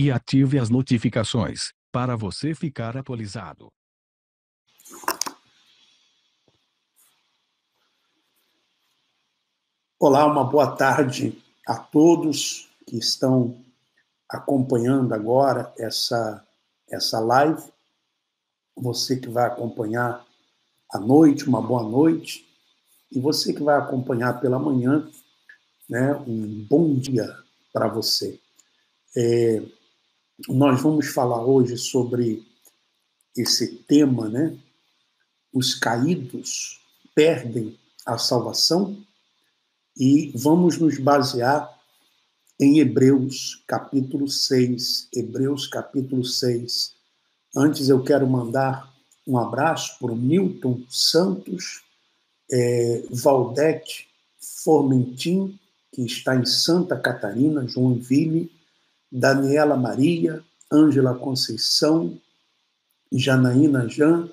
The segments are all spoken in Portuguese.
e ative as notificações para você ficar atualizado. Olá, uma boa tarde a todos que estão acompanhando agora essa live. Você que vai acompanhar à noite, uma boa noite. E você que vai acompanhar pela manhã, né, um bom dia para você. Nós vamos falar hoje sobre esse tema, né? Os caídos perdem a salvação, e vamos nos basear em Hebreus capítulo 6. Hebreus capítulo 6. Antes eu quero mandar um abraço para o Milton Santos, Valdete Formentin, que está em Santa Catarina, Joinville, Daniela Maria, Ângela Conceição, Janaína Jan.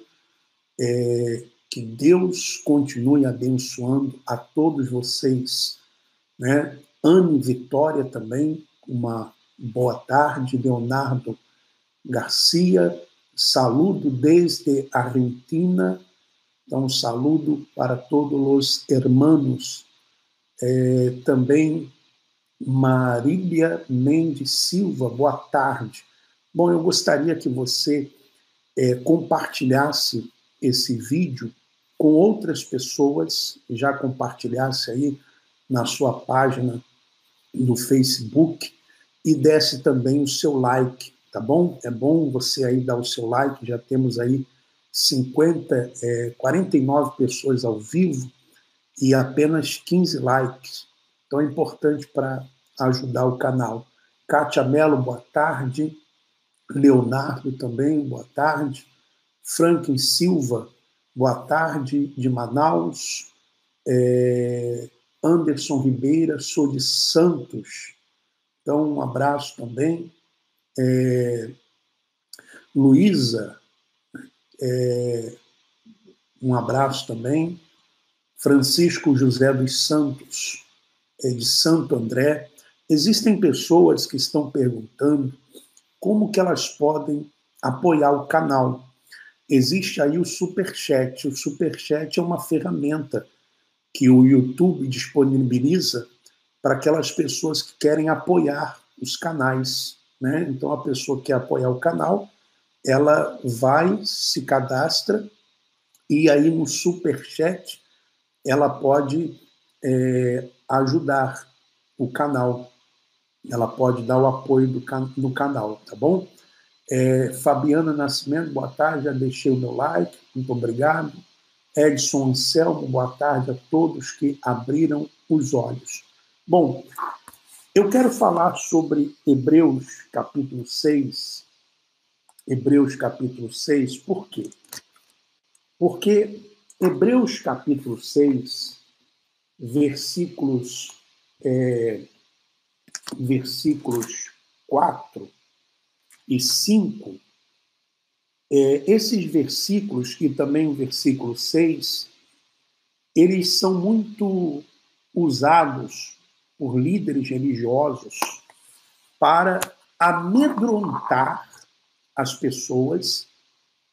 Que Deus continue abençoando a todos vocês, né? Anne Vitória também, uma boa tarde. Leonardo Garcia, saludo desde Argentina. Então, saludo para todos os hermanos. Também Marília Mendes Silva, boa tarde. Bom, eu gostaria que você compartilhasse esse vídeo com outras pessoas, já compartilhasse aí na sua página do Facebook e desse também o seu like, tá bom? É bom você aí dar o seu like, já temos aí 49 pessoas ao vivo e apenas 15 likes. Então é importante para ajudar o canal. Kátia Mello, boa tarde. Leonardo também, boa tarde. Franklin Silva, boa tarde, de Manaus. Anderson Ribeira, sou de Santos. Então, um abraço também. Luísa, um abraço também. Francisco José dos Santos, de Santo André. Existem pessoas que estão perguntando como que elas podem apoiar o canal. Existe aí o Superchat. O Superchat é uma ferramenta que o YouTube disponibiliza para aquelas pessoas que querem apoiar os canais, né? Então, a pessoa que quer apoiar o canal, ela vai, se cadastra, e aí no Superchat ela pode ajudar o canal. Ela pode dar o apoio do canal, tá bom? Fabiana Nascimento, boa tarde, já deixei o meu like, muito obrigado. Edson Anselmo, boa tarde a todos que abriram os olhos. Bom, eu quero falar sobre Hebreus capítulo 6. Hebreus capítulo 6, por quê? Porque Hebreus capítulo 6, versículos 4 e 5, esses versículos, e também o versículo 6, eles são muito usados por líderes religiosos para amedrontar as pessoas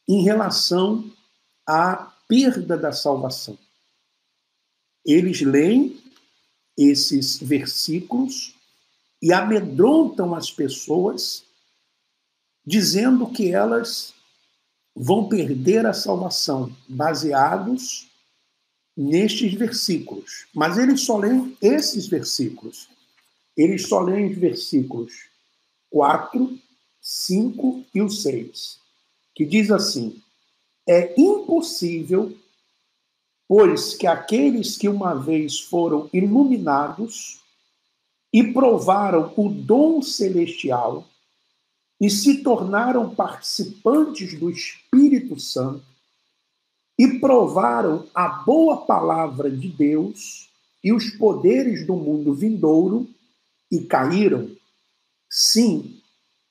em relação à perda da salvação. Eles leem esses versículos e amedrontam as pessoas, dizendo que elas vão perder a salvação, baseados nestes versículos. Mas eles só leem esses versículos. Eles só leem os versículos 4, 5 e o 6, que diz assim: é impossível, pois que aqueles que uma vez foram iluminados e provaram o dom celestial e se tornaram participantes do Espírito Santo e provaram a boa palavra de Deus e os poderes do mundo vindouro e caíram, sim,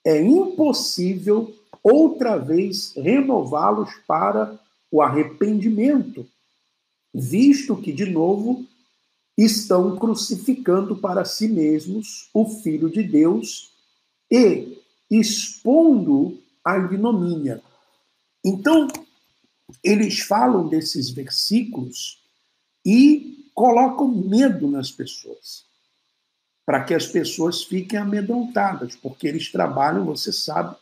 é impossível outra vez renová-los para o arrependimento, visto que, de novo, estão crucificando para si mesmos o Filho de Deus e expondo a ignomínia. Então, eles falam desses versículos e colocam medo nas pessoas, para que as pessoas fiquem amedrontadas, porque eles trabalham, você sabe,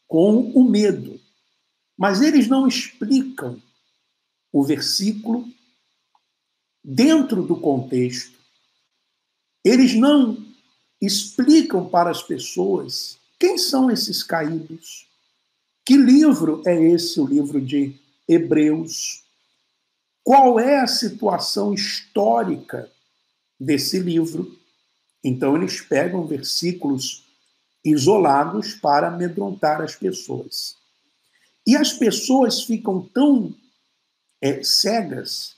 com o medo. Mas eles não explicam o versículo dentro do contexto. Eles não explicam para as pessoas quem são esses caídos. Que livro é esse, o livro de Hebreus? Qual é a situação histórica desse livro? Então, eles pegam versículos isolados para amedrontar as pessoas. E as pessoas ficam tão cegas,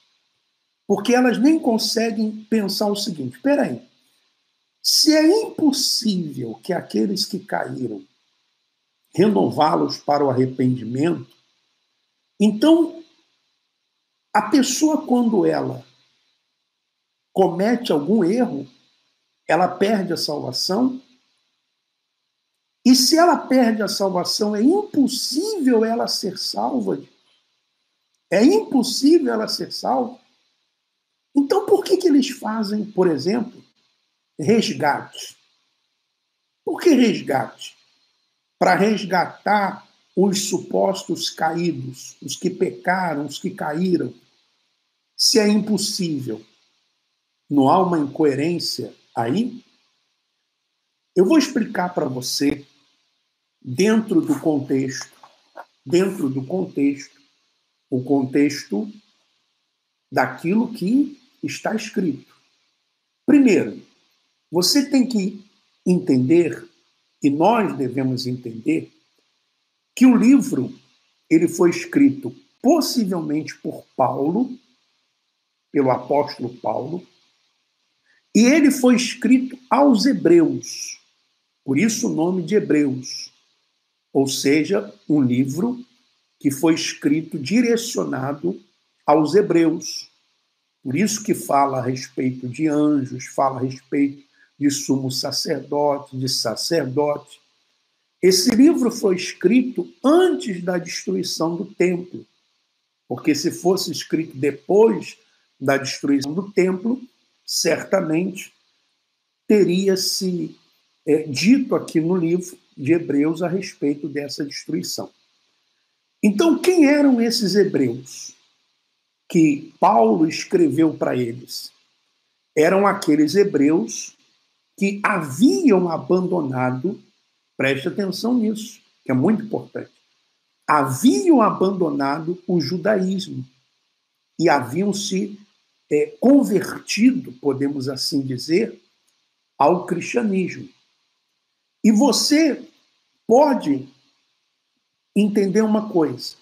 porque elas nem conseguem pensar o seguinte: espera aí, se é impossível que aqueles que caíram renová-los para o arrependimento, então a pessoa, quando ela comete algum erro, ela perde a salvação. E se ela perde a salvação, é impossível ela ser salva. É impossível ela ser salva. Então, por que eles fazem, por exemplo, resgate? Por que resgate? Para resgatar os supostos caídos, os que pecaram, os que caíram. Se é impossível, não há uma incoerência aí? Eu vou explicar para você, dentro do contexto, o contexto daquilo que está escrito. Primeiro, você tem que entender, e nós devemos entender, que o livro ele foi escrito possivelmente por Paulo, pelo apóstolo Paulo, e ele foi escrito aos hebreus, por isso o nome de Hebreus, ou seja, um livro que foi escrito direcionado aos hebreus. Por isso que fala a respeito de anjos, fala a respeito de sumo sacerdote, de sacerdote. Esse livro foi escrito antes da destruição do templo, porque se fosse escrito depois da destruição do templo, certamente teria-se dito aqui no livro de Hebreus a respeito dessa destruição. Então, quem eram esses hebreus que Paulo escreveu para eles? Eram aqueles hebreus que haviam abandonado, preste atenção nisso, que é muito importante, haviam abandonado o judaísmo e haviam se convertido, podemos assim dizer, ao cristianismo. E você pode entender uma coisa,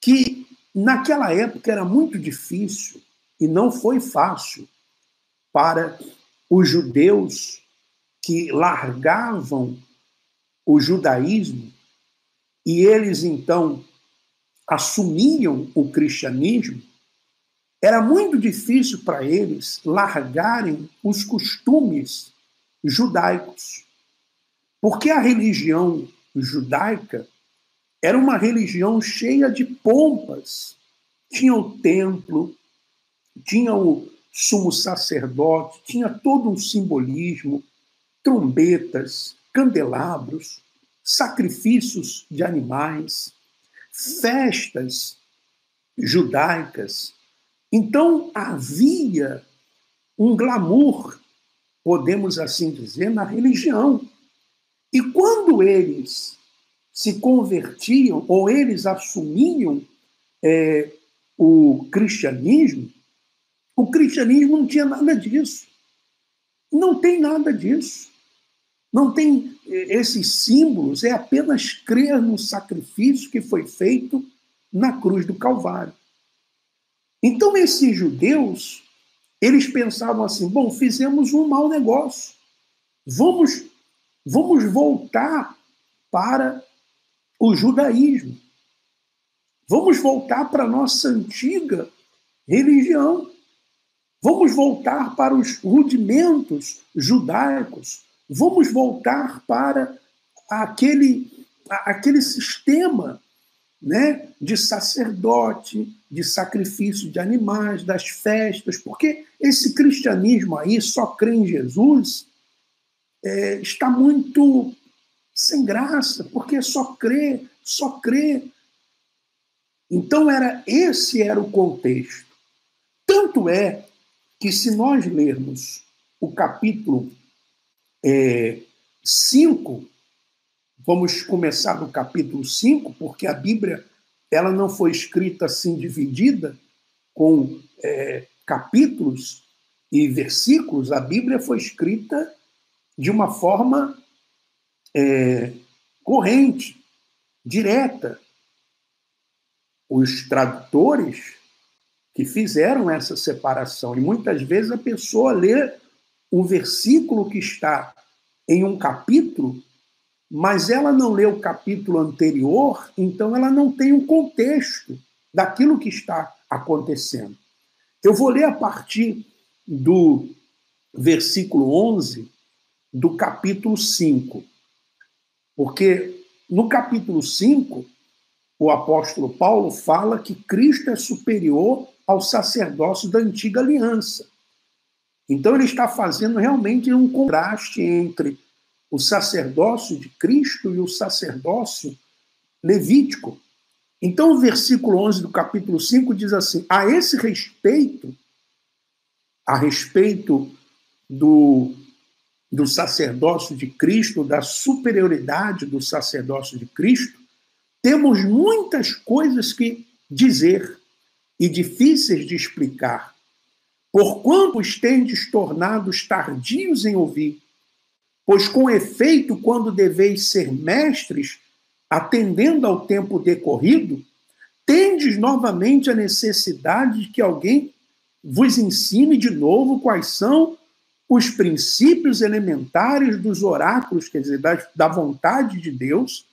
que naquela época era muito difícil e não foi fácil para os judeus que largavam o judaísmo e eles então assumiam o cristianismo. Era muito difícil para eles largarem os costumes judaicos, porque a religião judaica era uma religião cheia de pompas. Tinha o templo, tinha o sumo sacerdote, tinha todo um simbolismo, trombetas, candelabros, sacrifícios de animais, festas judaicas. Então havia um glamour, podemos assim dizer, na religião. E quando eles se convertiam ou eles assumiam o cristianismo não tinha nada disso. Não tem nada disso. Não tem esses símbolos, é apenas crer no sacrifício que foi feito na cruz do Calvário. Então, esses judeus, eles pensavam assim: bom, fizemos um mau negócio. Vamos voltar para o judaísmo. Vamos voltar para a nossa antiga religião. Vamos voltar para os rudimentos judaicos. Vamos voltar para àquele sistema, né, de sacerdote, de sacrifício de animais, das festas, porque esse cristianismo aí, só crê em Jesus, está muito sem graça, porque só crê, só crê. Então, esse era o contexto. Tanto é que, se nós lermos o capítulo 5, vamos começar no capítulo 5, porque a Bíblia ela não foi escrita assim, dividida, com capítulos e versículos. A Bíblia foi escrita de uma forma corrente, direta. Os tradutores que fizeram essa separação. E muitas vezes a pessoa lê o versículo que está em um capítulo, mas ela não lê o capítulo anterior, então ela não tem um contexto daquilo que está acontecendo. Eu vou ler a partir do versículo 11 do capítulo 5, porque no capítulo 5, o apóstolo Paulo fala que Cristo é superior ao sacerdócio da antiga aliança. Então ele está fazendo realmente um contraste entre o sacerdócio de Cristo e o sacerdócio levítico. Então o versículo 11 do capítulo 5 diz assim: a esse respeito, a respeito do sacerdócio de Cristo, da superioridade do sacerdócio de Cristo, temos muitas coisas que dizer e difíceis de explicar, porquanto os tendes tornados tardios em ouvir. Pois, com efeito, quando deveis ser mestres, atendendo ao tempo decorrido, tendes novamente a necessidade de que alguém vos ensine de novo quais são os princípios elementares dos oráculos, quer dizer, da vontade de Deus.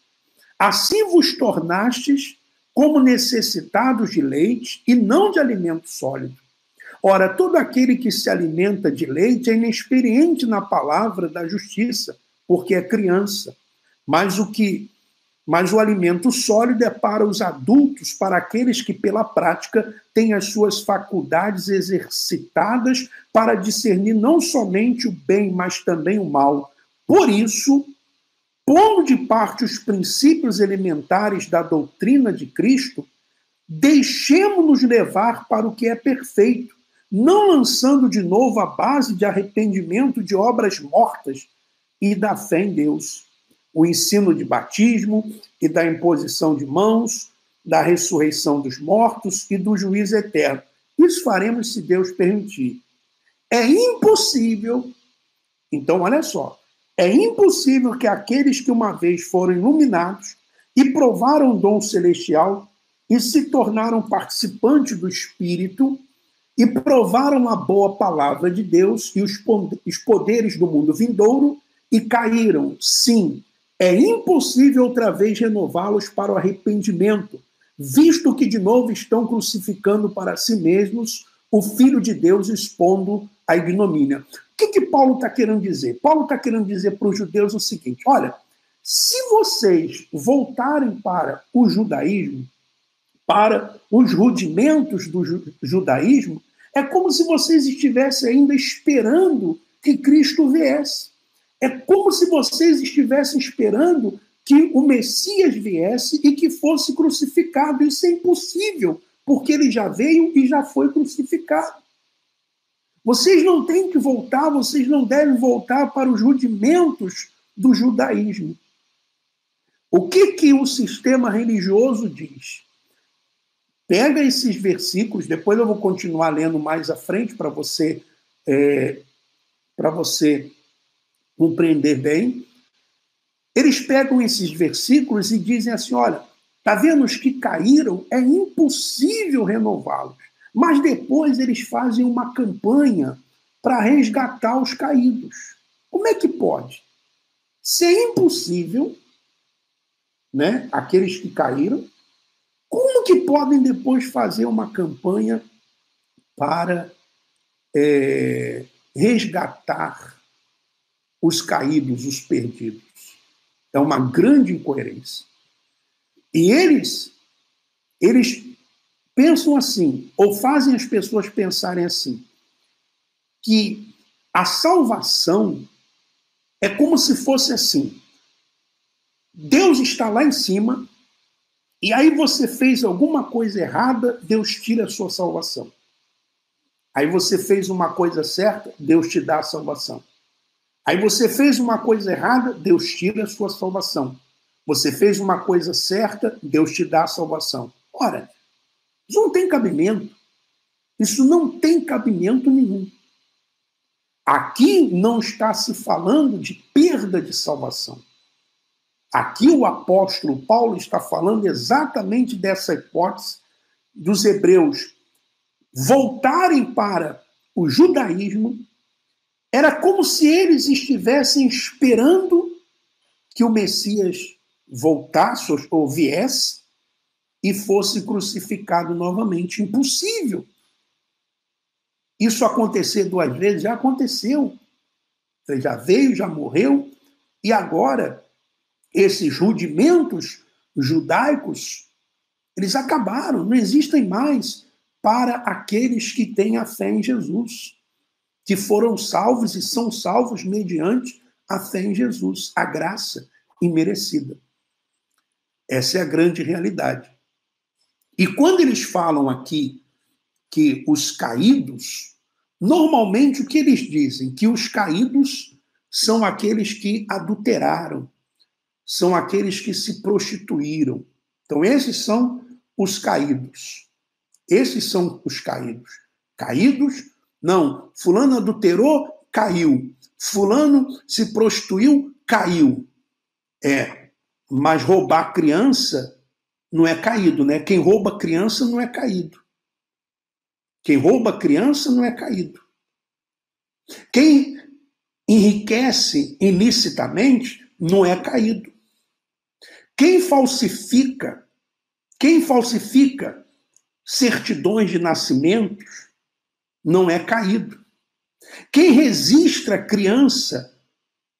Assim vos tornastes como necessitados de leite e não de alimento sólido. Ora, todo aquele que se alimenta de leite é inexperiente na palavra da justiça, porque é criança. Mas o alimento sólido é para os adultos, para aqueles que, pela prática, têm as suas faculdades exercitadas para discernir não somente o bem, mas também o mal. Por isso, pondo de parte os princípios elementares da doutrina de Cristo, deixemo-nos levar para o que é perfeito, não lançando de novo a base de arrependimento de obras mortas e da fé em Deus. O ensino de batismo e da imposição de mãos, da ressurreição dos mortos e do juízo eterno. Isso faremos se Deus permitir. É impossível, então olha só, é impossível que aqueles que uma vez foram iluminados e provaram o dom celestial e se tornaram participantes do Espírito e provaram a boa palavra de Deus e os poderes do mundo vindouro e caíram. Sim, é impossível outra vez renová-los para o arrependimento, visto que de novo estão crucificando para si mesmos o Filho de Deus, expondo a ignomínia. O que Paulo está querendo dizer? Paulo está querendo dizer para os judeus o seguinte: olha, se vocês voltarem para o judaísmo, para os rudimentos do judaísmo, é como se vocês estivessem ainda esperando que Cristo viesse. É como se vocês estivessem esperando que o Messias viesse e que fosse crucificado. Isso é impossível, porque ele já veio e já foi crucificado. Vocês não têm que voltar, vocês não devem voltar para os rudimentos do judaísmo. O que o sistema religioso diz? Pega esses versículos, depois eu vou continuar lendo mais à frente para você compreender bem. Eles pegam esses versículos e dizem assim: olha, está vendo os que caíram? É impossível renová-los. Mas depois eles fazem uma campanha para resgatar os caídos. Como é que pode? Se é impossível, né, aqueles que caíram, como que podem depois fazer uma campanha para resgatar os caídos, os perdidos? É uma grande incoerência. E eles pensam assim, ou fazem as pessoas pensarem assim, que a salvação é como se fosse assim: Deus está lá em cima, e aí você fez alguma coisa errada, Deus tira a sua salvação. Aí você fez uma coisa certa, Deus te dá a salvação. Aí você fez uma coisa errada, Deus tira a sua salvação. Você fez uma coisa certa, Deus te dá a salvação. Ora, isso não tem cabimento. Isso não tem cabimento nenhum. Aqui não está se falando de perda de salvação. Aqui o apóstolo Paulo está falando exatamente dessa hipótese dos hebreus voltarem para o judaísmo. Era como se eles estivessem esperando que o Messias voltasse ou viesse e fosse crucificado novamente. Impossível. Isso acontecer 2 vezes já aconteceu. Ele já veio, já morreu, e agora esses rudimentos judaicos, eles acabaram, não existem mais para aqueles que têm a fé em Jesus, que foram salvos e são salvos mediante a fé em Jesus, a graça imerecida. Essa é a grande realidade. E quando eles falam aqui que os caídos, normalmente o que eles dizem? Que os caídos são aqueles que adulteraram, são aqueles que se prostituíram. Então, esses são os caídos. Esses são os caídos. Caídos? Não. Fulano adulterou, caiu. Fulano se prostituiu, caiu. Mas roubar criança não é caído, né? Quem rouba criança não é caído. Quem rouba criança não é caído. Quem enriquece ilicitamente não é caído. Quem falsifica certidões de nascimentos não é caído. Quem registra criança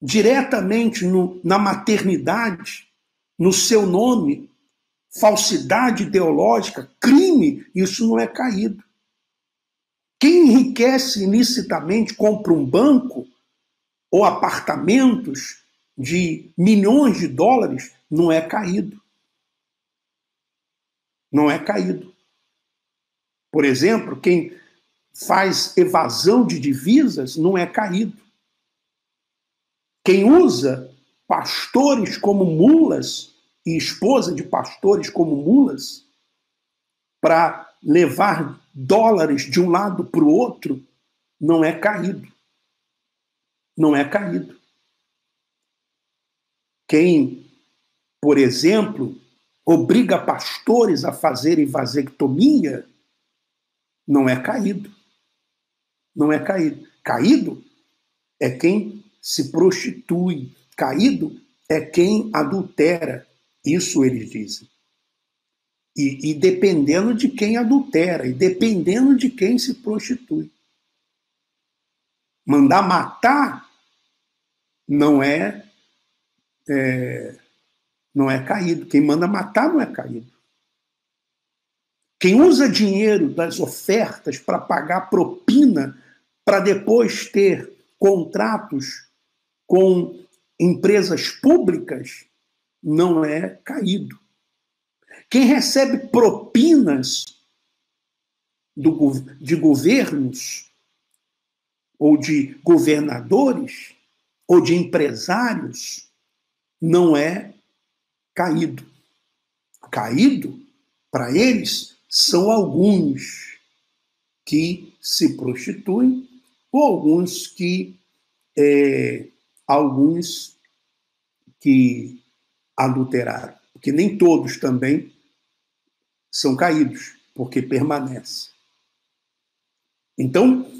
diretamente na maternidade, no seu nome, falsidade ideológica, crime, isso não é caído. Quem enriquece ilicitamente, compra um banco ou apartamentos de milhões de dólares, não é caído. Não é caído. Por exemplo, quem faz evasão de divisas não é caído. Quem usa pastores como mulas e esposa de pastores como mulas para levar dólares de um lado para o outro, não é caído. Não é caído. Quem, por exemplo, obriga pastores a fazerem vasectomia, não é caído. Não é caído. Caído é quem se prostitui. Caído é quem adultera. Isso eles dizem. E dependendo de quem adultera, e dependendo de quem se prostitui. Mandar matar não é caído. Quem manda matar não é caído. Quem usa dinheiro das ofertas para pagar propina para depois ter contratos com empresas públicas não é caído. Quem recebe propinas de governos ou de governadores ou de empresários não é caído. Caído, para eles, são alguns que se prostituem ou alguns que adulteraram. Porque nem todos também são caídos, porque permanecem. Então,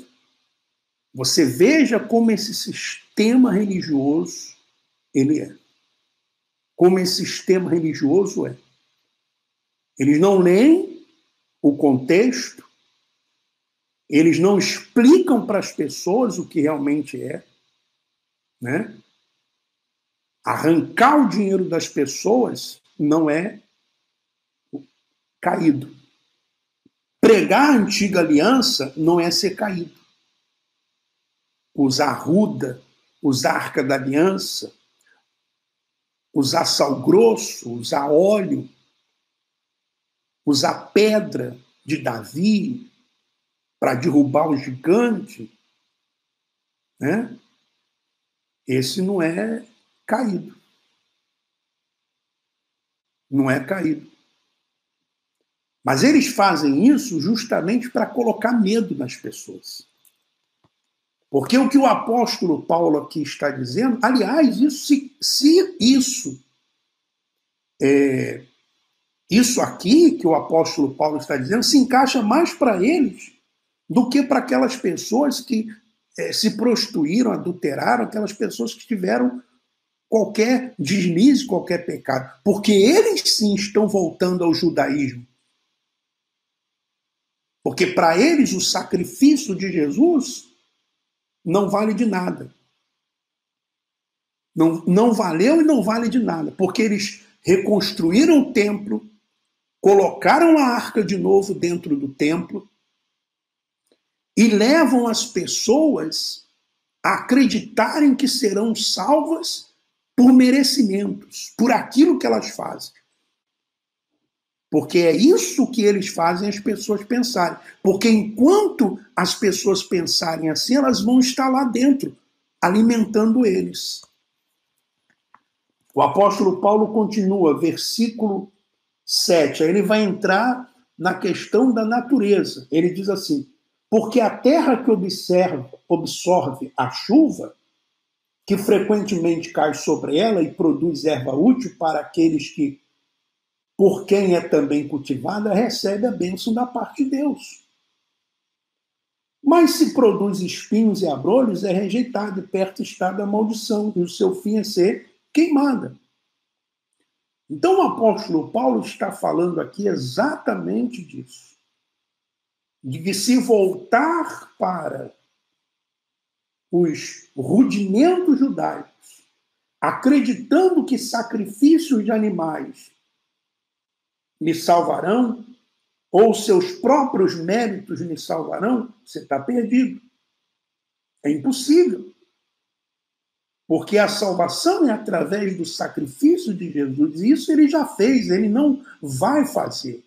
você veja como esse sistema religioso ele é. Como esse sistema religioso é. Eles não leem o contexto, eles não explicam para as pessoas o que realmente é, né? Arrancar o dinheiro das pessoas não é caído. Pregar a antiga aliança não é ser caído. Usar ruda, usar arca da aliança, usar sal grosso, usar óleo, usar pedra de Davi para derrubar o gigante, né? Esse não é caído. Não é caído. Mas eles fazem isso justamente para colocar medo nas pessoas. Porque o que o apóstolo Paulo aqui está dizendo, aliás, isso aqui que o apóstolo Paulo está dizendo se encaixa mais para eles do que para aquelas pessoas que se prostituíram, adulteraram, aquelas pessoas que tiveram qualquer deslize, qualquer pecado. Porque eles sim estão voltando ao judaísmo. Porque para eles o sacrifício de Jesus não vale de nada. Não valeu e não vale de nada. Porque eles reconstruíram o templo, colocaram a arca de novo dentro do templo e levam as pessoas a acreditarem que serão salvas por merecimentos, por aquilo que elas fazem. Porque é isso que eles fazem as pessoas pensarem. Porque enquanto as pessoas pensarem assim, elas vão estar lá dentro, alimentando eles. O apóstolo Paulo continua, versículo 7. Aí ele vai entrar na questão da natureza. Ele diz assim, porque a terra que absorve a chuva, que frequentemente cai sobre ela e produz erva útil para aqueles que por quem é também cultivada, recebe a bênção da parte de Deus. Mas se produz espinhos e abrolhos, é rejeitada e perto está da maldição, e o seu fim é ser queimada. Então o apóstolo Paulo está falando aqui exatamente disso. De que se voltar para os rudimentos judaicos, acreditando que sacrifícios de animais lhe salvarão, ou seus próprios méritos lhe salvarão, você está perdido. É impossível. Porque a salvação é através do sacrifício de Jesus. E isso ele já fez, ele não vai fazer.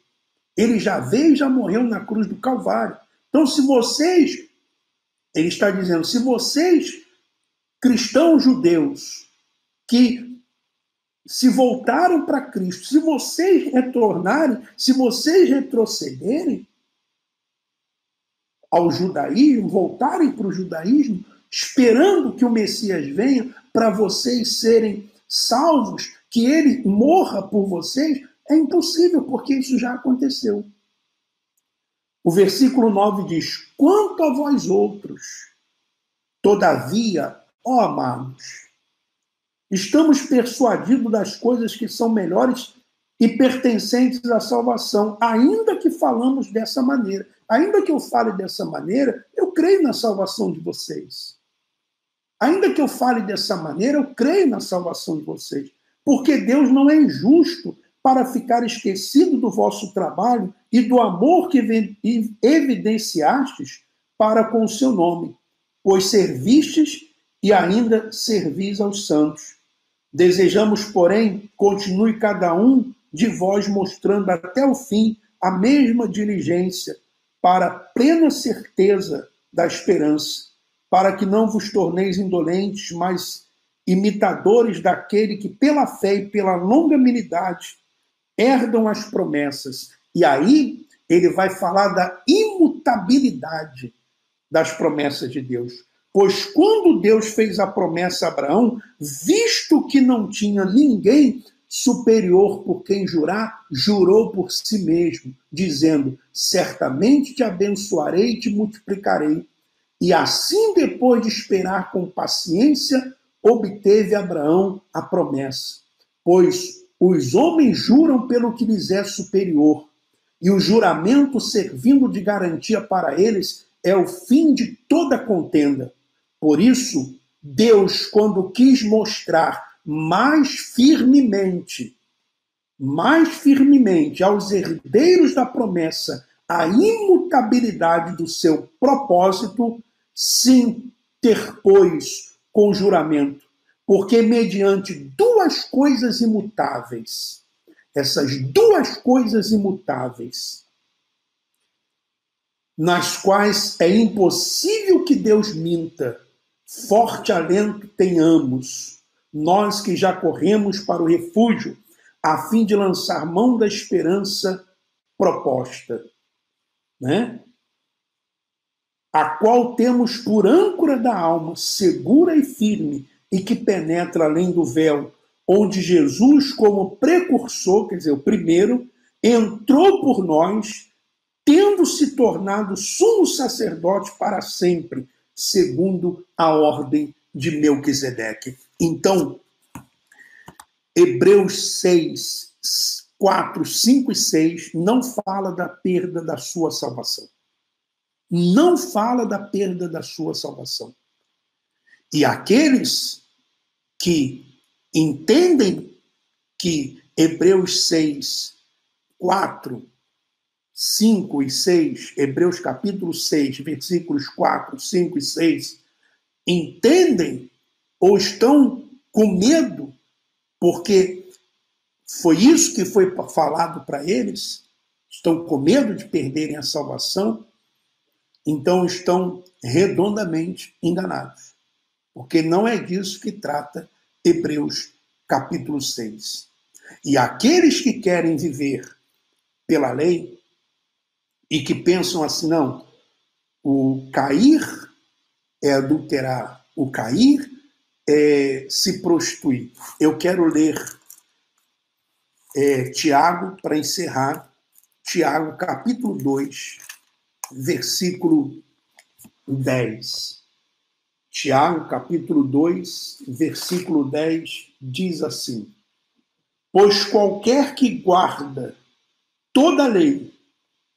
Ele já veio e já morreu na cruz do Calvário. Então, se vocês, ele está dizendo, se vocês, cristãos judeus, que se voltaram para Cristo, se vocês retornarem, se vocês retrocederem ao judaísmo, voltarem para o judaísmo, esperando que o Messias venha para vocês serem salvos, que ele morra por vocês, é impossível, porque isso já aconteceu. O versículo 9 diz, quanto a vós outros, todavia, ó amados, estamos persuadidos das coisas que são melhores e pertencentes à salvação, ainda que falamos dessa maneira. Ainda que eu fale dessa maneira, eu creio na salvação de vocês. Ainda que eu fale dessa maneira, eu creio na salvação de vocês. Porque Deus não é injusto para ficar esquecido do vosso trabalho e do amor que evidenciastes para com o seu nome, pois servistes e ainda servis aos santos. Desejamos, porém, continue cada um de vós mostrando até o fim a mesma diligência para a plena certeza da esperança, para que não vos torneis indolentes, mas imitadores daquele que pela fé e pela longanimidade herdam as promessas. E aí ele vai falar da imutabilidade das promessas de Deus. Pois quando Deus fez a promessa a Abraão, visto que não tinha ninguém superior por quem jurar, jurou por si mesmo, dizendo, certamente te abençoarei e te multiplicarei. E assim, depois de esperar com paciência, obteve Abraão a promessa. Pois os homens juram pelo que lhes é superior, e o juramento servindo de garantia para eles é o fim de toda contenda. Por isso, Deus, quando quis mostrar mais firmemente aos herdeiros da promessa a imutabilidade do seu propósito, se interpôs com juramento, porque mediante duas coisas imutáveis, essas duas coisas imutáveis, nas quais é impossível que Deus minta, forte alento tenhamos, nós que já corremos para o refúgio, a fim de lançar mão da esperança proposta, né? A qual temos por âncora da alma, segura e firme, e que penetra além do véu, onde Jesus, como precursor, quer dizer, o primeiro, entrou por nós, tendo se tornado sumo sacerdote para sempre, segundo a ordem de Melquisedeque. Então, Hebreus 6, 4, 5 e 6 não fala da perda da sua salvação. Não fala da perda da sua salvação. E aqueles que entendem que Hebreus 6, 4, 5 e 6, Hebreus capítulo 6, versículos 4, 5 e 6, entendem ou estão com medo, porque foi isso que foi falado para eles, estão com medo de perderem a salvação, então estão redondamente enganados, porque não é disso que trata Hebreus capítulo 6. E aqueles que querem viver pela lei e que pensam assim, não, o cair é adulterar, o cair é se prostituir. Eu quero ler Tiago, para encerrar, Tiago capítulo 2, versículo 10. Tiago capítulo 2, versículo 10, diz assim: pois qualquer que guarda toda a lei,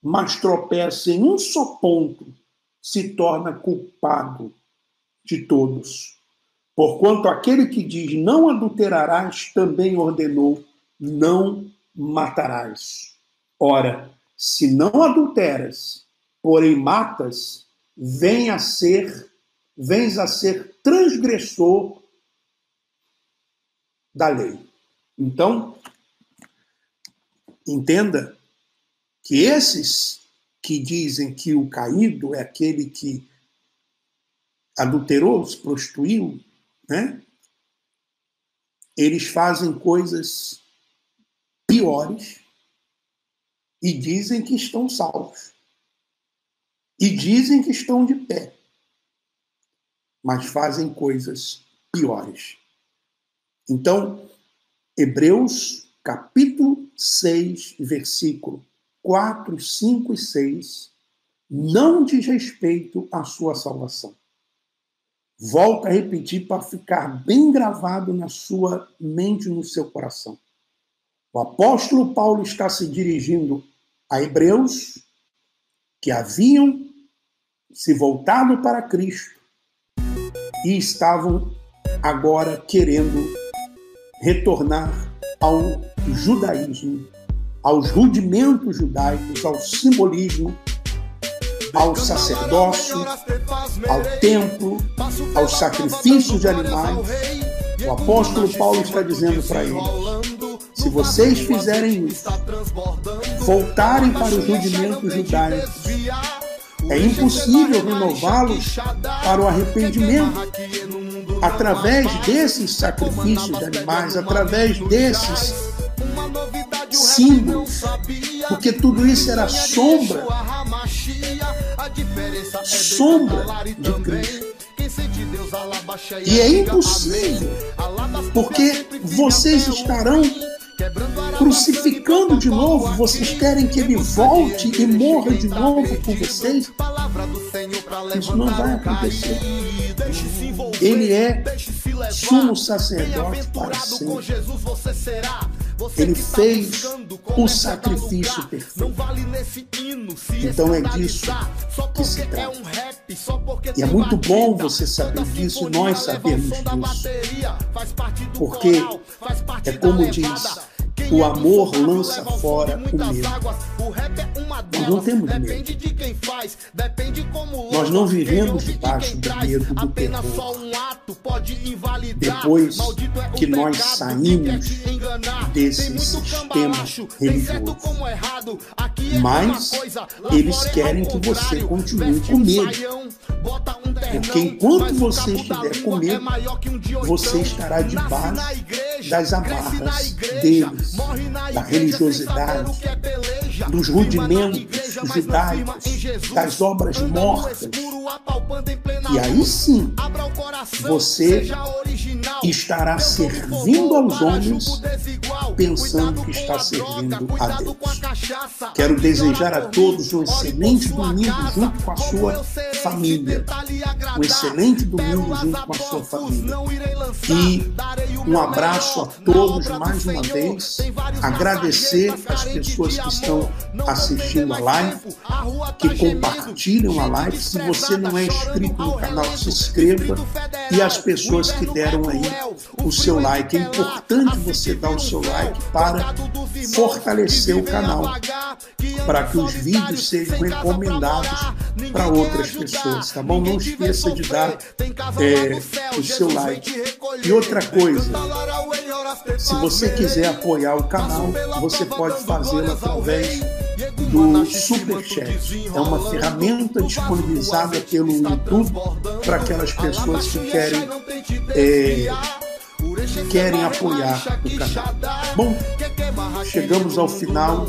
mas tropeça em um só ponto, se torna culpado de todos. Porquanto aquele que diz não adulterarás, também ordenou não matarás. Ora, se não adulteras, porém matas, vens a ser transgressor da lei. Então, entenda que esses que dizem que o caído é aquele que adulterou, se prostituiu, né? Eles fazem coisas piores e dizem que estão salvos. E dizem que estão de pé. Mas fazem coisas piores. Então, Hebreus, capítulo 6, versículo 4, 5 e 6, não diz respeito à sua salvação. Volto a repetir para ficar bem gravado na sua mente e no seu coração. O apóstolo Paulo está se dirigindo a hebreus que haviam se voltado para Cristo e estavam agora querendo retornar ao judaísmo, aos rudimentos judaicos, ao simbolismo, ao sacerdócio, ao templo, ao sacrifício de animais. O apóstolo Paulo está dizendo para eles: se vocês fizerem isso, voltarem para os rudimentos judaicos, é impossível renová-los para o arrependimento através desses sacrifícios de animais, através desses símbolos, porque tudo isso era sombra de Cristo. E é impossível, porque vocês estarão crucificando de novo, vocês querem que ele volte e morra de novo com vocês. Isso não vai acontecer. Ele é sumo sacerdote para sempre. Ele fez o sacrifício perfeito. Então é disso que se trata. E é muito bom você saber disso e nós sabermos disso. Porque é como diz, o amor lança fora o medo. Nós não temos medo. Nós não vivemos debaixo do medo do terror. Depois que nós saímos desse sistema religioso. Mas eles querem que você continue com medo. Porque enquanto você estiver com medo, você estará debaixo das amarras deles, da religiosidade, dos rudimentos judaicos, das obras mortas. E aí sim, você estará servindo aos homens, pensando que está servindo a Deus. Quero desejar a todos um excelente domingo junto com a sua família. Um excelente domingo junto com a sua família. E um abraço a todos mais uma vez. Agradecer às pessoas que estão assistindo a live, que compartilham a live. Se você não é inscrito no canal, se inscreva. E as pessoas que deram aí o seu like. É importante você dar o seu like para fortalecer o canal, para que os vídeos sejam recomendados para outras pessoas, tá bom? Não esqueça de dar o seu like. E outra coisa, se você quiser apoiar o canal, você pode fazê-lo através do Superchat. É uma ferramenta disponibilizada pelo YouTube para aquelas pessoas que querem apoiar o canal. Bom, chegamos ao final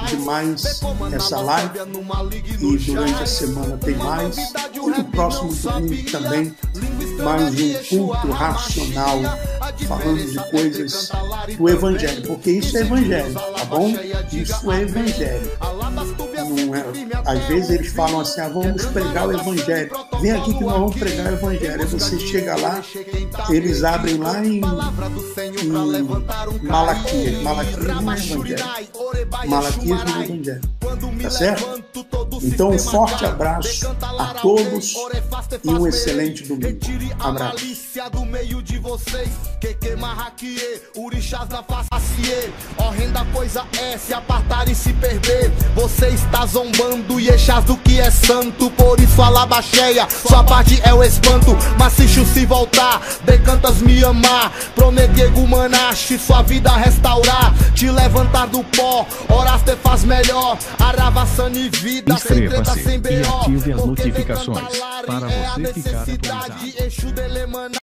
de mais essa live e durante a semana tem mais. E no próximo domingo também mais um culto racional falando de coisas do Evangelho, porque isso é Evangelho, tá bom? Isso é Evangelho. Não é, às vezes eles falam assim, vamos pregar o Evangelho. Vem aqui que nós vamos pregar o Evangelho. Aí você chega lá, eles abrem lá em Malaquias. Malaquias não é Evangelho. Malaquias não é Evangelho. Tá certo? Então um forte abraço a todos e um excelente domingo. Abraço. Horrenda coisa é se apartar e se perder. Você está zombando e eixas do que é santo. Por isso a labacheia, sua parte é o espanto. Maciço se voltar, decantas me amar. Pronegego manache, sua vida restaurar. Te levantar do pó, horas te faz melhor. Aravaçane vida, sem treta, sem Inscreva-se e B.O. ative as Porque notificações decanta para é a você ficar necessidade. atualizado. Exu dele,